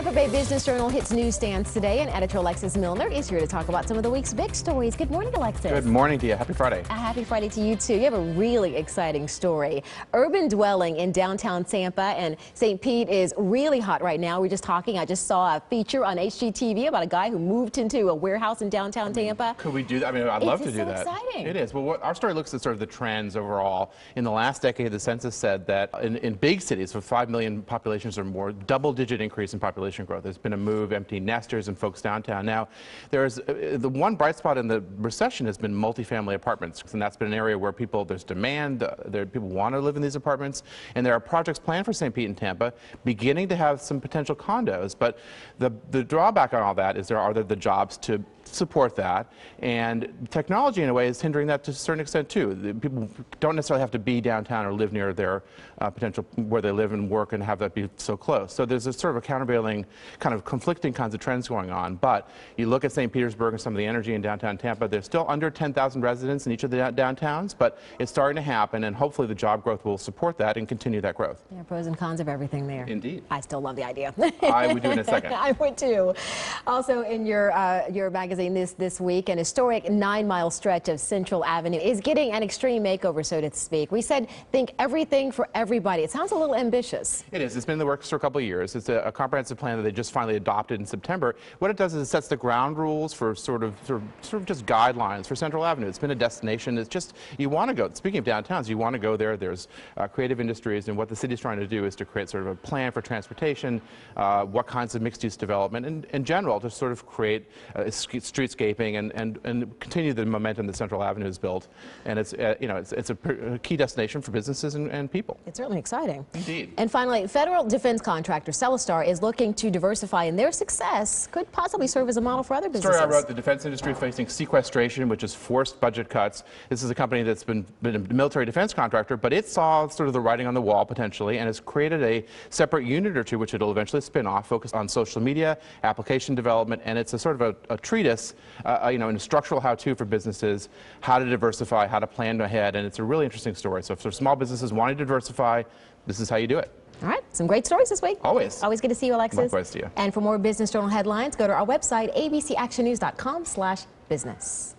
Tampa Bay Business Journal hits newsstands today, and editor Alexis Muellner is here to talk about some of the week's big stories. Good morning, Alexis. Good morning to you. Happy Friday. Happy Friday to you, too. You have a really exciting story. Urban dwelling in downtown Tampa, and St. Pete is really hot right now. We're just talking. I just saw a feature on HGTV about a guy who moved into a warehouse in downtown Tampa. Could we do that? I mean, I'd love to do that. It's so exciting. It is. Well, our story looks at sort of the trends overall. In the last decade, the census said that in big cities with 5 million populations or more, double-digit increase in population growth. There's been a move, empty nesters and folks downtown. Now, there's the one bright spot in the recession has been multifamily apartments, and that's been an area where there's demand, people want to live in these apartments, and there are projects planned for St. Pete and Tampa beginning to have some potential condos. But the drawback on all that is there are the jobs to support that, and technology in a way is hindering that to a certain extent too. People don't necessarily have to be downtown or live near their potential where they live and work and have that be so close. So there's a sort of a countervailing kind of conflicting kinds of trends going on. But you look at St. Petersburg and some of the energy in downtown Tampa, there's still under 10,000 residents in each of the downtowns, but it's starting to happen, and hopefully the job growth will support that and continue that growth. There are pros and cons of everything there. Indeed. I still love the idea. I would do it in a second. I would too. Also in your magazine this week, an historic 9-mile stretch of Central Avenue is getting an extreme makeover, so to speak. We said think everything for everybody. It sounds a little ambitious. It is. It's been in the works for a couple of years. It's a comprehensive plan that they just finally adopted in September. What it does is it sets the ground rules for sort of just guidelines for Central Avenue. It's been a destination. It's just, you want to go. Speaking of downtowns, you want to go there. There's creative industries, and what the city's trying to do is to create sort of a plan for transportation, what kinds of mixed-use development, and in general to sort of create streetscaping and continue the momentum that Central Avenue has built. And it's it's a key destination for businesses and people. It's certainly exciting. Indeed. And finally, federal defense contractor Celestar is looking to diversify, and their success could possibly serve as a model for other businesses. Story I wrote: the defense industry facing sequestration, which is forced budget cuts. This is a company that's been a military defense contractor, but it saw sort of the writing on the wall potentially, and has created a separate unit or two, which it'll eventually spin off, focused on social media, application development, and it's a sort of a treatise, an instructional how-to for businesses, how to diversify, how to plan ahead, and it's a really interesting story. So if there's small businesses wanting to diversify, this is how you do it. All right, some great stories this week. Always. Always good to see you, Alexis. Likewise to you. And for more Business Journal headlines, go to our website, abcactionnews.com/business.